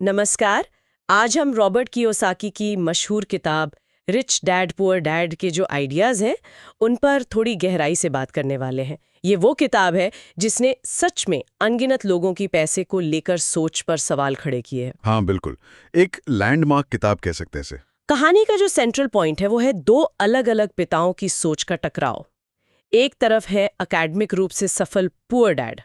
नमस्कार। आज हम रॉबर्ट कियोसाकी की मशहूर किताब रिच डैड पुअर डैड के जो आइडियाज हैं उन पर थोड़ी गहराई से बात करने वाले हैं। ये वो किताब है जिसने सच में अनगिनत लोगों की पैसे को लेकर सोच पर सवाल खड़े किए हैं। हाँ बिल्कुल। एक लैंडमार्क किताब कह सकते हैं इसे। कहानी का जो सेंट्रल पॉइंट है वो है दो अलग अलग पिताओं की सोच का टकराव। एक तरफ है एकेडमिक रूप से सफल पुअर डैड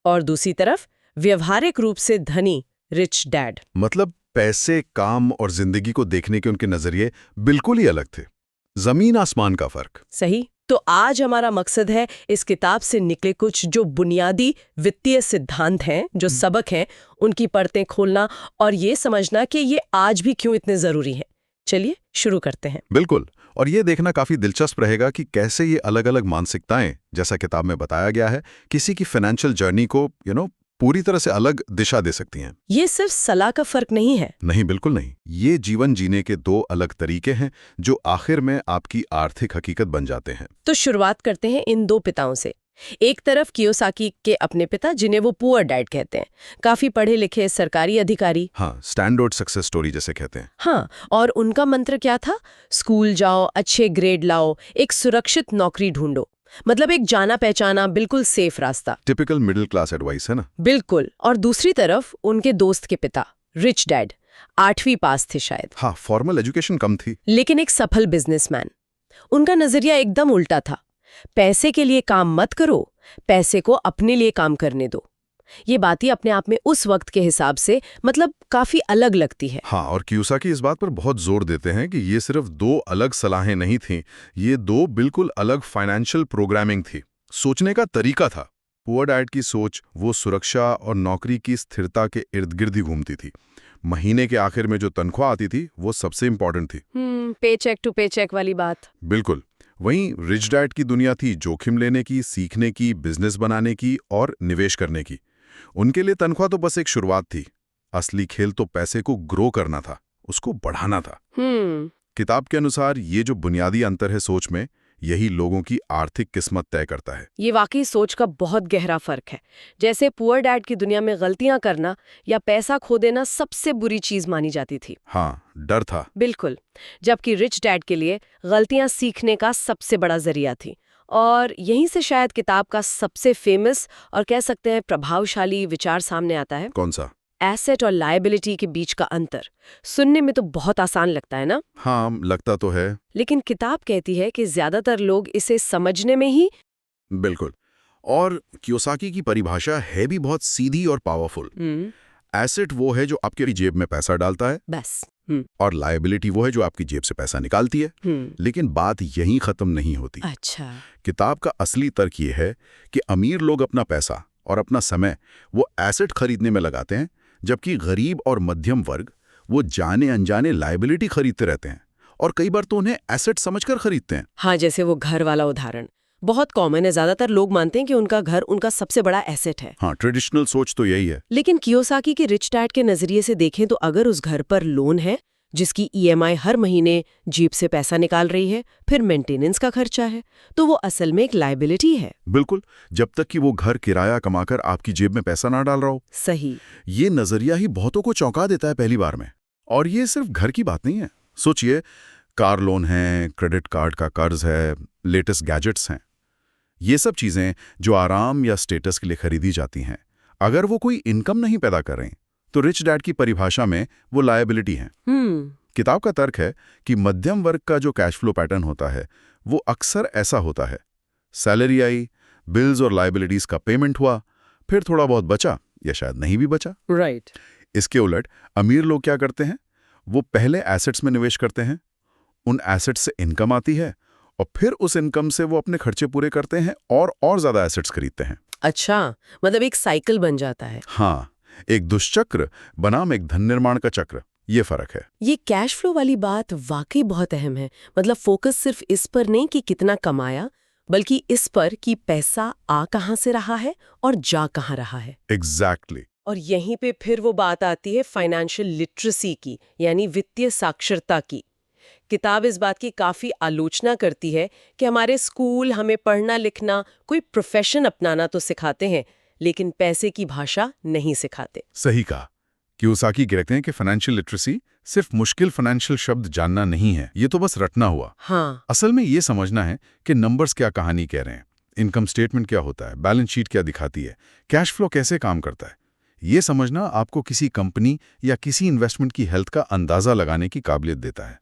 और दूसरी तरफ व्यवहारिक रूप से धनी रिच डैड। मतलब पैसे, काम और जिंदगी को देखने के उनके नजरिए बिल्कुल ही अलग थे। जमीन आसमान का फर्क। सही। तो आज हमारा मकसद है इस किताब से निकले कुछ जो बुनियादी वित्तीय सिद्धांत हैं, जो सबक हैं, उनकी परतें खोलना और ये समझना कि ये आज भी क्यों इतने जरूरी हैं। चलिए शुरू करते हैं। बिल्कुल। और ये देखना काफी दिलचस्प रहेगा कि कैसे ये अलग अलग मानसिकताएं, जैसा किताब में बताया गया है, किसी की फाइनेंशियल जर्नी को पूरी तरह से अलग दिशा दे सकती हैं। ये सिर्फ सलाह का फर्क नहीं है। नहीं, बिल्कुल नहीं। ये जीवन जीने के दो अलग तरीके हैं जो आखिर में आपकी आर्थिक हकीकत बन जाते हैं। तो शुरुआत करते हैं इन दो पिताओं से। एक तरफ कियोसाकी के अपने पिता, जिन्हें वो पुअर डैड कहते हैं, काफी पढ़े लिखे सरकारी अधिकारी। हाँ, स्टैंडर्ड सक्सेस स्टोरी जैसे कहते हैं। हाँ, और उनका मंत्र क्या था? स्कूल जाओ, अच्छे ग्रेड लाओ, एक सुरक्षित नौकरी ढूंढो। मतलब एक जाना पहचाना बिल्कुल सेफ रास्ता। टिपिकल मिडिल क्लास एडवाइस है ना। बिल्कुल। और दूसरी तरफ उनके दोस्त के पिता, रिच डैड, 8वीं पास थे शायद। हाँ, फॉर्मल एजुकेशन कम थी, लेकिन एक सफल बिजनेसमैन। उनका नजरिया एकदम उल्टा था। पैसे के लिए काम मत करो, पैसे को अपने लिए काम करने दो। ये बातें अपने आप में उस वक्त के हिसाब से मतलब काफी अलग लगती है। हाँ, और कियोसाकी इस बात पर बहुत जोर देते हैं कि ये सिर्फ दो अलग सलाहें नहीं थीं, ये दो बिल्कुल अलग फाइनेंशियल प्रोग्रामिंग थी, सोचने का तरीका था। पुअर डैड की सोच वो सुरक्षा और नौकरी की स्थिरता के इर्द गिर्द ही घूमती थी। महीने के आखिर में जो तनख्वाह आती थी वो सबसे इंपॉर्टेंट थी। पे चेक टू पे चेक वाली बात। बिल्कुल। वहीं रिच डैड की दुनिया थी जोखिम लेने की, सीखने की, बिजनेस बनाने की और निवेश करने की। उनके लिए तनख्वाह तो बस एक शुरुआत थी। असली खेल तो पैसे को ग्रो करना था, उसको बढ़ाना था। किताब के अनुसार ये जो बुनियादी अंतर है सोच में, यही लोगों की आर्थिक किस्मत तय करता है। ये वाकई सोच का बहुत गहरा फर्क है। जैसे पुअर डैड की दुनिया में गलतियां करना या पैसा खो देना सबसे बुरी चीज मानी जाती थी। हाँ, डर था। बिल्कुल। जबकि रिच डैड के लिए गलतियां सीखने का सबसे बड़ा जरिया थी। और यहीं से शायद किताब का सबसे फेमस और कह सकते हैं प्रभावशाली विचार सामने आता है। कौन सा? एसेट और लायबिलिटी के बीच का अंतर। सुनने में तो बहुत आसान लगता है ना? हाँ, लगता तो है। लेकिन किताब कहती है कि ज्यादातर लोग इसे समझने में ही। बिल्कुल। और कियोसाकी की परिभाषा है भी बहुत सीधी और पावरफुल। एसेट वो है जो आपकी जेब में पैसा डालता है, बस। और लायबिलिटी वो है जो आपकी जेब से पैसा निकालती है। लेकिन बात यहीं खत्म नहीं होती। अच्छा। किताब का असली तर्क ये है कि अमीर लोग अपना पैसा और अपना समय वो एसेट खरीदने में लगाते हैं, जबकि गरीब और मध्यम वर्ग वो जाने अनजाने लायबिलिटी खरीदते रहते हैं, और कई बार तो उन्हें एसेट समझकर खरीदते हैं। हाँ, जैसे वो घर वाला उदाहरण बहुत कॉमन है। ज्यादातर लोग मानते हैं कि उनका घर उनका सबसे बड़ा एसेट है। हाँ, ट्रेडिशनल सोच तो यही है। लेकिन कियोसाकी के रिच डैड के नजरिए से देखें तो अगर उस घर पर लोन है जिसकी ईएमआई हर महीने जेब से पैसा निकाल रही है, फिर मेंटेनेंस का खर्चा है, तो वो असल में एक लायबिलिटी है। बिल्कुल, जब तक कि वो घर किराया कमाकर आपकी जेब में पैसा ना डाल रहा हो। सही। ये नजरिया ही बहुतों को चौंका देता है पहली बार में। और ये सिर्फ घर की बात नहीं है। सोचिए, कार लोन है, क्रेडिट कार्ड का कर्ज है, लेटेस्ट गैजेट्स हैं। ये सब चीजें जो आराम या स्टेटस के लिए खरीदी जाती हैं, अगर वो कोई इनकम नहीं पैदा कर रही तो रिच डैड की परिभाषा में वो लायबिलिटी हैं। किताब का तर्क है कि मध्यम वर्ग का जो कैश फ्लो पैटर्न होता है वो अक्सर ऐसा होता है। सैलरी आई, बिल्स और लायबिलिटीज का पेमेंट हुआ, फिर थोड़ा बहुत बचा या शायद नहीं भी बचा। राइट। इसके उलट अमीर लोग क्या करते हैं? वो पहले एसेट्स में निवेश करते हैं, उन एसेट्स से इनकम आती है, और फिर उस इनकम से वो अपने खर्चे पूरे करते हैं और ज्यादा एसेट्स खरीदते हैं। अच्छा, मतलब एक साइकिल बन जाता है। हाँ, एक दुष्चक्र बनाम एक धन निर्माण का चक्र, ये फर्क है। ये कैश फ्लो वाली बात वाकई बहुत अहम है। मतलब फोकस सिर्फ इस पर नहीं कि कितना कमाया, बल्कि इस पर कि पैसा आ कहां से रहा है और जा कहां रहा है। एग्जैक्टली। और यहीं पे फिर वो बात आती है फाइनेंशियल लिटरेसी की, यानी वित्तीय साक्षरता की। किताब इस बात की काफी आलोचना करती है कि हमारे स्कूल हमें पढ़ना लिखना, कोई प्रोफेशन अपनाना तो सिखाते हैं, लेकिन पैसे की भाषा नहीं सिखाते। सही कहा। कियोसाकी कहते हैं कि फाइनेंशियल लिटरेसी सिर्फ मुश्किल फाइनेंशियल शब्द जानना नहीं है, ये तो बस रटना हुआ। हाँ, असल में ये समझना है कि नंबर्स क्या कहानी कह रहे हैं, इनकम स्टेटमेंट क्या होता है, बैलेंस शीट क्या दिखाती है, कैश फ्लो कैसे काम करता है। ये समझना आपको किसी कंपनी या किसी इन्वेस्टमेंट की हेल्थ का अंदाजा लगाने की काबिलियत देता है।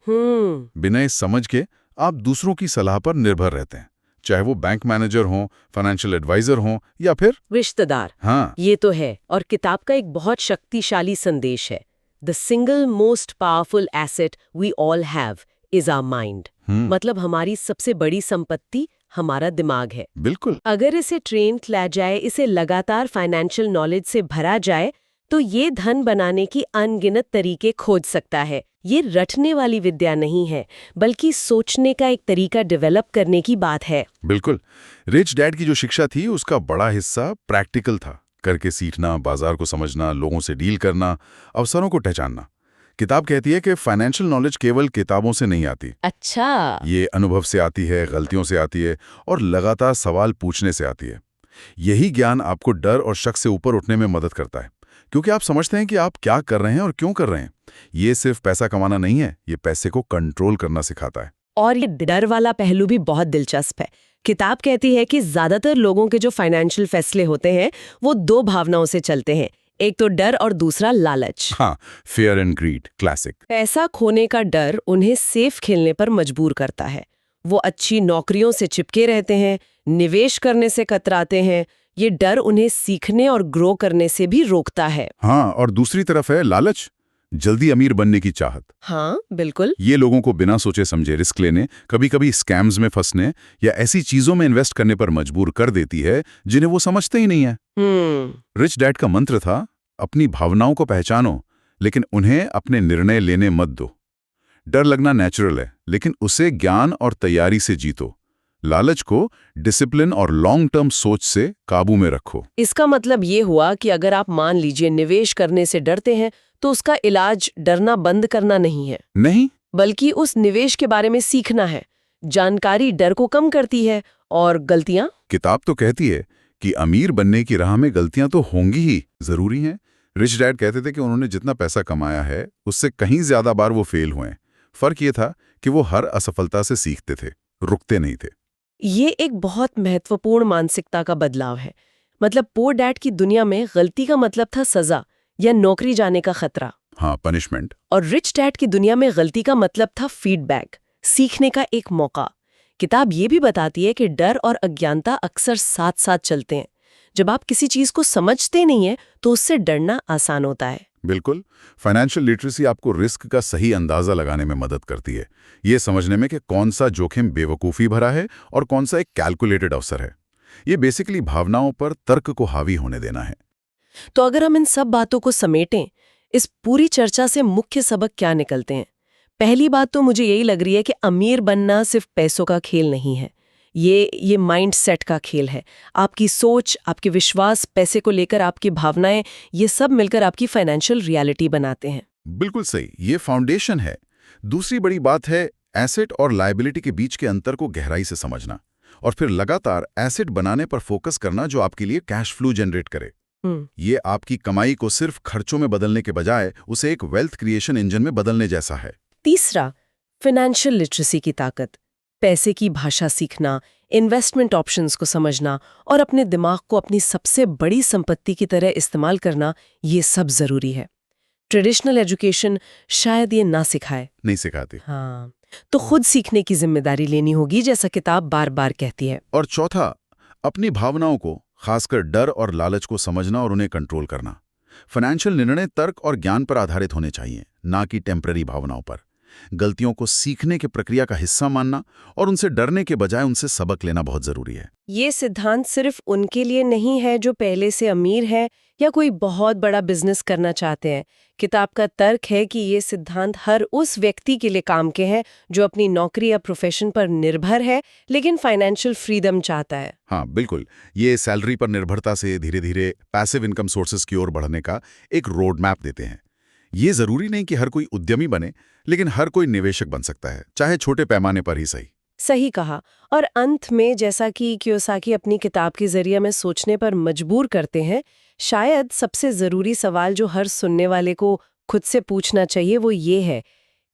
बिना इस समझ के आप दूसरों की सलाह पर निर्भर रहते हैं, चाहे वो बैंक मैनेजर हों, फाइनेंशियल एडवाइजर हों या फिर रिश्तेदार। हाँ, ये तो है, और किताब का एक बहुत शक्तिशाली संदेश है। The single most powerful asset we all have is our mind. मतलब हमारी सबसे बड़ी संपत्ति हमारा दिमाग है। बिल्कुल। अगर इसे ट्रेन किया जाए, इसे लगातार फाइनेंशियल नॉलेज से भरा जाए, तो ये धन बनाने की अनगिनत तरीके खोज सकता है। ये रटने वाली विद्या नहीं है, बल्कि सोचने का एक तरीका डेवलप करने की बात है। बिल्कुल। रिच डैड की जो शिक्षा थी उसका बड़ा हिस्सा प्रैक्टिकल था, करके सीखना, बाजार को समझना, लोगों से डील करना, अवसरों को पहचानना। किताब कहती है कि फाइनेंशियल नॉलेज केवल किताबों से नहीं आती। अच्छा। ये अनुभव से आती है, गलतियों से आती है और लगातार सवाल पूछने से आती है। यही ज्ञान आपको डर और शक से ऊपर उठने में मदद करता है, क्योंकि आप समझते हैं कि आप क्या कर रहे हैं और क्यों कर रहे हैं। ये सिर्फ पैसा कमाना नहीं है, ये पैसे को कंट्रोल करना सिखाता है। और ये डर वाला पहलू भी बहुत दिलचस्प है। किताब कहती है कि ज्यादातर लोगों के जो फाइनेंशियल फैसले होते हैं वो दो भावनाओं से चलते हैं, एक तो डर और दूसरा लालच। हाँ, फेयर एंड ग्रीड, क्लासिक। पैसा खोने का डर उन्हें सेफ खेलने पर मजबूर करता है। वो अच्छी नौकरियों से चिपके रहते हैं, निवेश करने से कतराते हैं। ये डर उन्हें सीखने और ग्रो करने से भी रोकता है। हाँ, और दूसरी तरफ है लालच, जल्दी अमीर बनने की चाहत। हाँ, बिल्कुल। ये लोगों को बिना सोचे समझे रिस्क लेने, कभी कभी स्कैम्स में फंसने या ऐसी चीजों में इन्वेस्ट करने पर मजबूर कर देती है जिन्हें वो समझते ही नहीं है। रिच डैड का मंत्र था, अपनी भावनाओं को पहचानो, लेकिन उन्हें अपने निर्णय लेने मत दो। डर लगना नेचुरल है, लेकिन उसे ज्ञान और तैयारी से जीतो। लालच को डिसिप्लिन और लॉन्ग टर्म सोच से काबू में रखो। इसका मतलब ये हुआ कि अगर आप मान लीजिए निवेश करने से डरते हैं, तो उसका इलाज डरना बंद करना नहीं है, नहीं, बल्कि उस निवेश के बारे में सीखना है। जानकारी डर को कम करती है। और गलतियां? किताब तो कहती है कि अमीर बनने की राह में गलतियां तो होंगी ही, जरूरी हैं। रिच डैड कहते थे कि उन्होंने जितना पैसा कमाया है उससे कहीं ज्यादा बार वो फेल हुए। फर्क ये था कि वो हर असफलता से सीखते थे, रुकते नहीं थे। ये एक बहुत महत्वपूर्ण मानसिकता का बदलाव है। मतलब पुअर डैड की दुनिया में गलती का मतलब था सजा या नौकरी जाने का खतरा। हाँ, पनिशमेंट। और रिच डैड की दुनिया में गलती का मतलब था फीडबैक, सीखने का एक मौका। किताब ये भी बताती है कि डर और अज्ञानता अक्सर साथ साथ चलते हैं। जब आप किसी चीज को समझते नहीं है तो उससे डरना आसान होता है। बिल्कुल। फाइनेंशियल लिटरेसी आपको रिस्क का सही अंदाजा लगाने में मदद करती है, ये समझने में कि कौन सा जोखिम बेवकूफ़ी भरा है और कौन सा एक कैलकुलेटेड अवसर है। ये बेसिकली भावनाओं पर तर्क को हावी होने देना है। तो अगर हम इन सब बातों को समेटें, इस पूरी चर्चा से मुख्य सबक क्या निकलते हैं? पहली बात तो मुझे यही लग रही है कि अमीर बनना सिर्फ पैसों का खेल नहीं है। ये माइंड सेट का खेल है। आपकी सोच, आपके विश्वास, पैसे को लेकर आपकी भावनाएं, ये सब मिलकर आपकी फाइनेंशियल रियलिटी बनाते हैं। बिल्कुल सही, ये फाउंडेशन है। दूसरी बड़ी बात है एसेट और लायबिलिटी के बीच के अंतर को गहराई से समझना और फिर लगातार एसेट बनाने पर फोकस करना जो आपके लिए कैश फ्लो जनरेट करे। ये आपकी कमाई को सिर्फ खर्चों में बदलने के बजाय उसे एक वेल्थ क्रिएशन इंजन में बदलने जैसा है। तीसरा, फाइनेंशियल लिटरेसी की ताकत। पैसे की भाषा सीखना, इन्वेस्टमेंट ऑप्शंस को समझना और अपने दिमाग को अपनी सबसे बड़ी संपत्ति की तरह इस्तेमाल करना, ये सब जरूरी है। ट्रेडिशनल एजुकेशन शायद ये ना सिखाए। नहीं सिखाती। हाँ, तो खुद सीखने की जिम्मेदारी लेनी होगी, जैसा किताब बार बार कहती है। और चौथा, अपनी भावनाओं को, खासकर डर और लालच को समझना और उन्हें कंट्रोल करना। फाइनेंशियल निर्णय तर्क और ज्ञान पर आधारित होने चाहिए, ना कि टेम्पररी भावनाओं पर। गलतियों को सीखने की प्रक्रिया का हिस्सा मानना और उनसे डरने के बजाय उनसे सबक लेना बहुत जरूरी है। ये सिद्धांत सिर्फ उनके लिए नहीं है जो पहले से अमीर है या कोई बहुत बड़ा बिजनेस करना चाहते हैं। किताब का तर्क है कि ये सिद्धांत हर उस व्यक्ति के लिए काम के हैं जो अपनी नौकरी या प्रोफेशन पर निर्भर है लेकिन फाइनेंशियल फ्रीडम चाहता है। हाँ, बिल्कुल। ये सैलरी पर निर्भरता से धीरे धीरे पैसिव इनकम सोर्सेज की ओर बढ़ने का एक रोड मैप देते हैं। ये जरूरी नहीं कि हर कोई उद्यमी बने, लेकिन हर कोई निवेशक बन सकता है, चाहे छोटे पैमाने पर ही सही। सही कहा। और अंत में, जैसा कि कियोसाकी अपनी किताब के जरिए में सोचने पर मजबूर करते हैं, शायद सबसे ज़रूरी सवाल जो हर सुनने वाले को खुद से पूछना चाहिए वो ये है,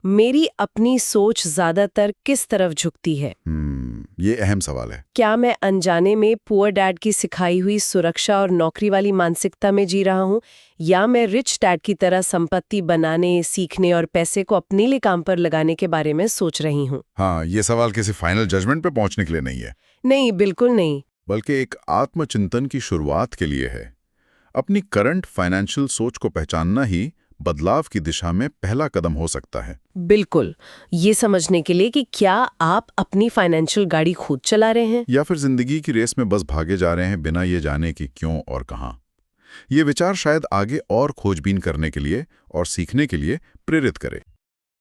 मेरी अपनी सोच ज़्यादातर किस तरफ झुकती है? ये अहम सवाल है। क्या मैं अनजाने में पुअर डैड की सिखाई हुई सुरक्षा और नौकरी वाली मानसिकता में जी रहा हूँ, या मैं रिच डैड की तरह संपत्ति बनाने, सीखने और पैसे को अपने लिए काम पर लगाने के बारे में सोच रही हूँ? हाँ, ये सवाल किसी फाइनल जजमेंट पे पहुंचने के लिए नहीं है, नहीं, बिल्कुल नहीं। बल्कि एक आत्मचिंतन की शुरुआत के लिए है। अपनी करंट फाइनेंशियल सोच को पहचानना ही बदलाव की दिशा में पहला कदम हो सकता है। बिल्कुल, ये समझने के लिए कि क्या आप अपनी फाइनेंशियल गाड़ी खुद चला रहे हैं? या फिर जिंदगी की रेस में बस भागे जा रहे हैं बिना ये जाने कि क्यों और कहां। ये विचार शायद आगे और खोजबीन करने के लिए और सीखने के लिए प्रेरित करे।